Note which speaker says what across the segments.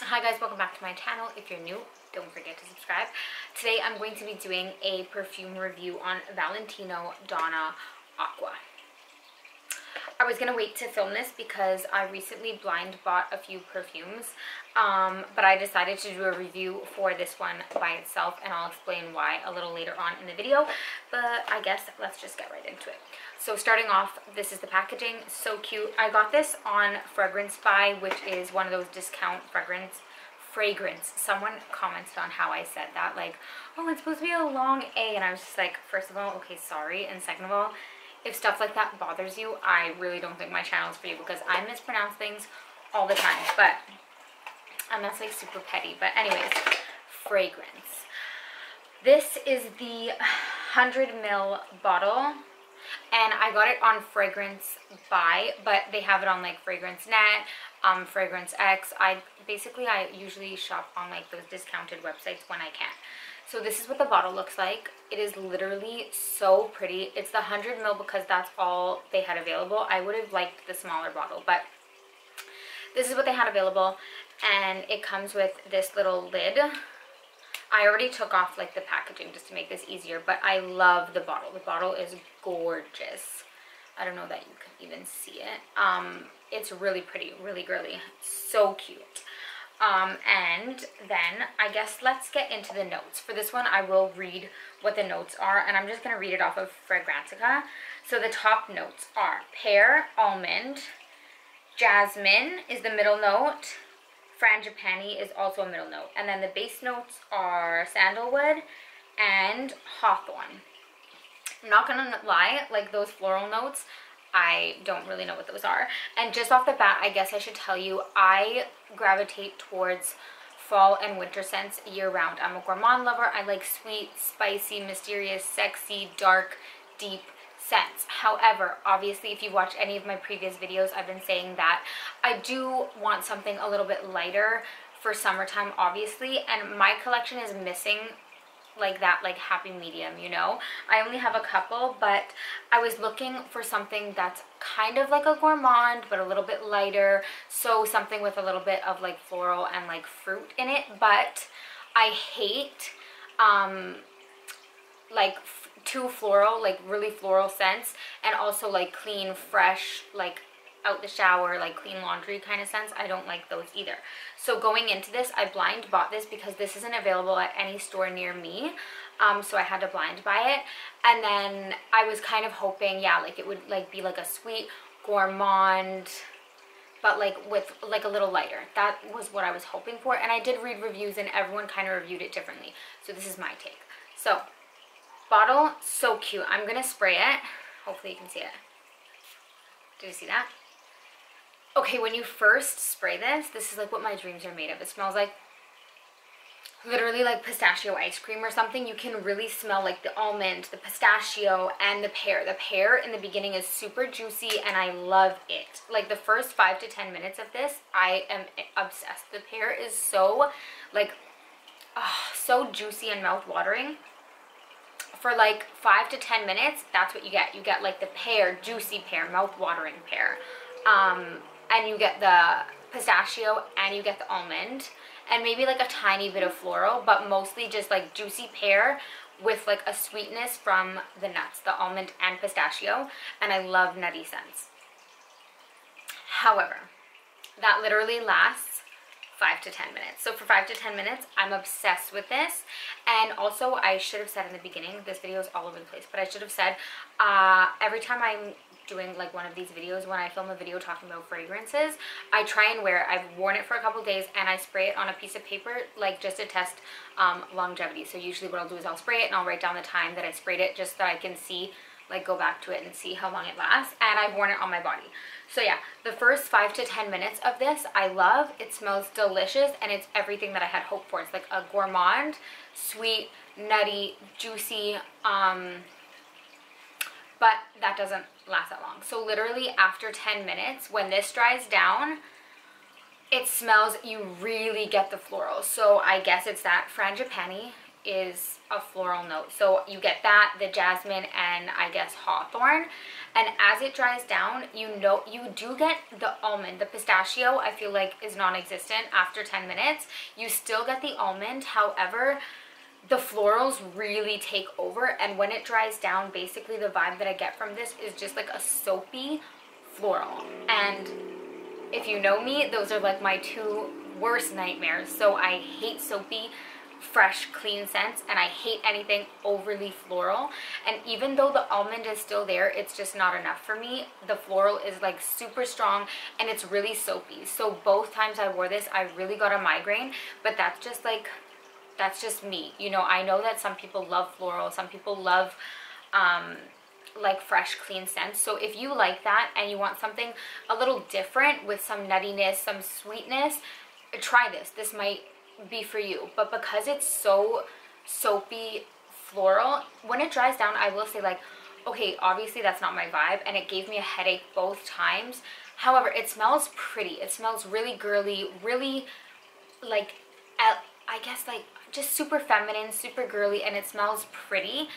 Speaker 1: Hi guys, welcome back to my channel. If you're new, don't forget to subscribe. Today I'm going to be doing a perfume review on Valentino Donna Acqua. I was going to wait to film this because I recently blind bought a few perfumes, but I decided to do a review for this one by itself, and I'll explain why a little later on in the video, but I guess let's just get right into it. So starting off, this is the packaging. So cute. I got this on Fragrance Buy, which is one of those discount fragrance. Someone commented on how I said that, like, oh, it's supposed to be a long A, and I was just like, first of all, okay, sorry, and second of all, if stuff like that bothers you, I really don't think my channel is for you, because I mispronounce things all the time, but I'm not like super petty. But anyways, fragrance. This is the 100 ml bottle, and I got it on Fragrance Buy, but they have it on like Fragrance Net, Fragrance X. I usually shop on like those discounted websites when I can. So this is what the bottle looks like. It is literally so pretty. It's the 100 ml because that's all they had available. I would have liked the smaller bottle, but this is what they had available, and it comes with this little lid. I already took off like the packaging just to make this easier, but I love the bottle. The bottle is gorgeous. I don't know that you can even see it. It's really pretty, really girly, so cute. And then I guess let's get into the notes. For this one, I will read what the notes are, and I'm just going to read it off of Fragrantica. So the top notes are pear, almond, jasmine is the middle note, frangipani is also a middle note, and then the base notes are sandalwood and hawthorn. I'm not gonna lie, like those floral notes, I don't really know what those are. And just off the bat, I guess I should tell you, I gravitate towards fall and winter scents year round. I'm a gourmand lover. I like sweet, spicy, mysterious, sexy, dark, deep scents. However, obviously, if you watch any of my previous videos, I've been saying that I do want something a little bit lighter for summertime, obviously, and my collection is missing like that, like happy medium, you know. I only have a couple, but I was looking for something that's kind of like a gourmand but a little bit lighter, so something with a little bit of like floral and like fruit in it. But I hate like too floral, like really floral scents, and also like clean, fresh, like out the shower, like clean laundry kind of scents. I don't like those either. So going into this, I blind bought this because this isn't available at any store near me, so I had to blind buy it. And then I was kind of hoping, yeah, like it would like be like a sweet gourmand, but like with like a little lighter. That was what I was hoping for, and I did read reviews and everyone kind of reviewed it differently, so this is my take. So bottle, so cute. I'm gonna spray it. Hopefully you can see it. Did you see that? Okay, when you first spray this, this is like what my dreams are made of. It smells like literally like pistachio ice cream or something. You can really smell like the almond, the pistachio, and the pear. The pear in the beginning is super juicy, and I love it. Like the first 5 to 10 minutes of this, I am obsessed. The pear is so like, so juicy and mouth-watering. For like 5 to 10 minutes, that's what you get. You get like the pear, juicy pear, mouth-watering pear. And you get the pistachio, and you get the almond, and maybe like a tiny bit of floral, but mostly just like juicy pear with like a sweetness from the nuts, the almond and pistachio, and I love nutty scents. However, that literally lasts 5 to 10 minutes. So for 5 to 10 minutes, I'm obsessed with this. And also, I should have said in the beginning, this video is all over the place, but I should have said, every time I'm doing like one of these videos, when I film a video talking about fragrances, I try and wear it. I've worn it for a couple days, and I spray it on a piece of paper, like just to test longevity. So usually what I'll do is I'll spray it, and I'll write down the time that I sprayed it, just so that I can see, like go back to it and see how long it lasts. And I've worn it on my body. So yeah, the first 5 to 10 minutes of this I love. It smells delicious, and it's everything that I had hoped for. It's like a gourmand, sweet, nutty, juicy, but that doesn't last that long. So literally after 10 minutes, when this dries down, it smells, you really get the floral. So I guess it's that frangipani is a floral note. So you get that, the jasmine, and I guess hawthorn. And as it dries down, you do get the almond. The pistachio, I feel like, is non-existent after 10 minutes. You still get the almond. However, the florals really take over, and when it dries down, basically the vibe that I get from this is just like a soapy floral. And if you know me, those are like my two worst nightmares. So I hate soapy, fresh, clean scents, and I hate anything overly floral. And even though the almond is still there, it's just not enough for me. The floral is like super strong, and it's really soapy. So both times I wore this, I really got a migraine, but that's just me. You know, I know that some people love floral, some people love like fresh, clean scents. So if you like that and you want something a little different with some nuttiness, some sweetness, try this. This might be for you. But because it's so soapy floral, when it dries down, I will say, like, okay, obviously that's not my vibe, and it gave me a headache both times. However, it smells pretty. It smells really girly, really like, I guess, like, just super feminine, super girly, and it smells pretty.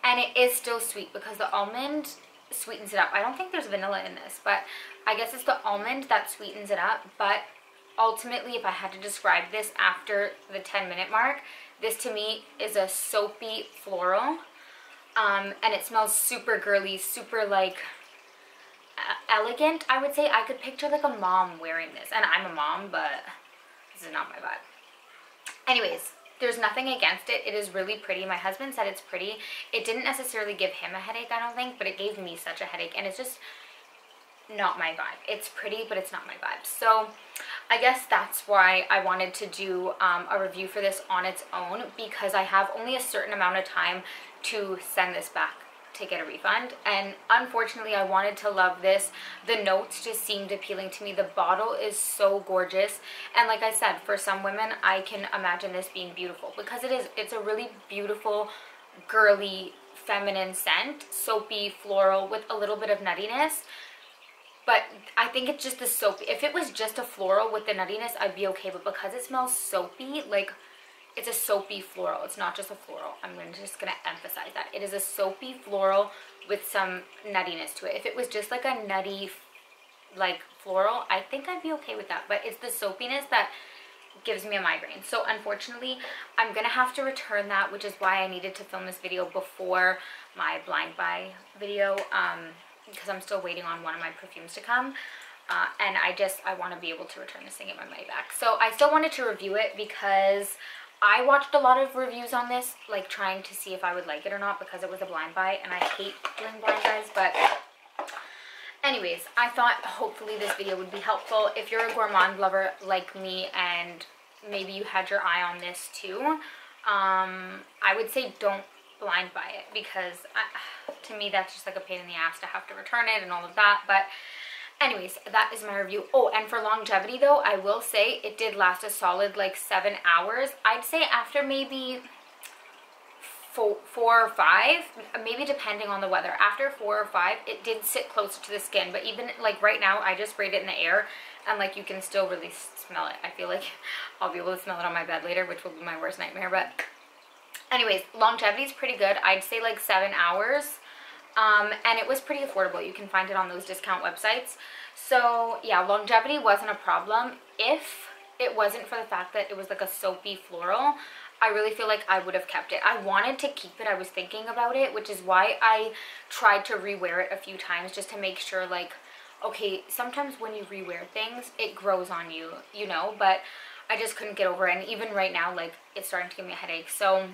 Speaker 1: And it is still sweet because the almond sweetens it up. I don't think there's vanilla in this, but I guess it's the almond that sweetens it up. But ultimately, if I had to describe this after the 10-minute mark, this to me is a soapy floral. And it smells super girly, super like elegant, I would say. I could picture like a mom wearing this. And I'm a mom, but this is not my vibe. Anyways, there's nothing against it. It is really pretty. My husband said it's pretty. It didn't necessarily give him a headache, I don't think, but it gave me such a headache, and it's just not my vibe. It's pretty, but it's not my vibe. So I guess that's why I wanted to do a review for this on its own, because I have only a certain amount of time to send this back to get a refund. And unfortunately, I wanted to love this. The notes just seemed appealing to me. The bottle is so gorgeous, and like I said, for some women, I can imagine this being beautiful, because it is. It's a really beautiful, girly, feminine scent, soapy, floral, with a little bit of nuttiness. But I think it's just the soapy. If it was just a floral with the nuttiness, I'd be okay, but because it smells soapy, like, it's a soapy floral. It's not just a floral. I'm just going to emphasize that. It is a soapy floral with some nuttiness to it. If it was just like a nutty, like, floral, I think I'd be okay with that. But it's the soapiness that gives me a migraine. So unfortunately, I'm going to have to return that, which is why I needed to film this video before my blind buy video, because I'm still waiting on one of my perfumes to come. And I want to be able to return this and get my money back. So I still wanted to review it because I watched a lot of reviews on this, like trying to see if I would like it or not, because it was a blind buy, and I hate doing blind buys. But anyways, I thought hopefully this video would be helpful. If you're a gourmand lover like me, and maybe you had your eye on this too, I would say don't blind buy it, because to me that's just like a pain in the ass to have to return it and all of that. But anyways, that is my review. Oh, and for longevity though, I will say it did last a solid like 7 hours. I'd say after maybe 4 or 5, maybe depending on the weather, after 4 or 5, it did sit closer to the skin. But even like right now, I just sprayed it in the air, and like you can still really smell it. I feel like I'll be able to smell it on my bed later, which will be my worst nightmare. But anyways, longevity is pretty good. I'd say like 7 hours. And it was pretty affordable. You can find it on those discount websites. So yeah, longevity wasn't a problem. If it wasn't for the fact that it was like a soapy floral, I really feel like I would have kept it. I wanted to keep it. I was thinking about it, which is why I tried to rewear it a few times, just to make sure, like, okay, sometimes when you rewear things, it grows on you, you know, but I just couldn't get over it. And even right now, like, it's starting to give me a headache. So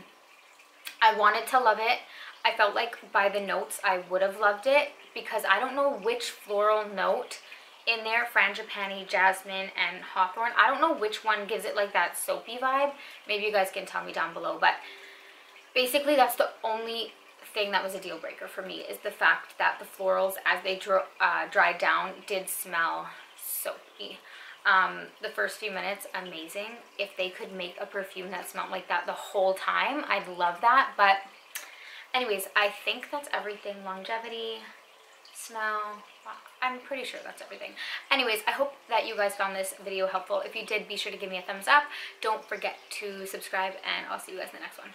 Speaker 1: I wanted to love it. I felt like by the notes I would have loved it, because I don't know which floral note in there, frangipani, jasmine, and hawthorn. I don't know which one gives it like that soapy vibe. Maybe you guys can tell me down below. But basically that's the only thing that was a deal breaker for me, is the fact that the florals, as they dried down, did smell soapy. The first few minutes, amazing. If they could make a perfume that smelled like that the whole time, I'd love that. But anyways, I think that's everything. Longevity, smell, I'm pretty sure that's everything. Anyways, I hope that you guys found this video helpful. If you did, be sure to give me a thumbs up. Don't forget to subscribe, and I'll see you guys in the next one.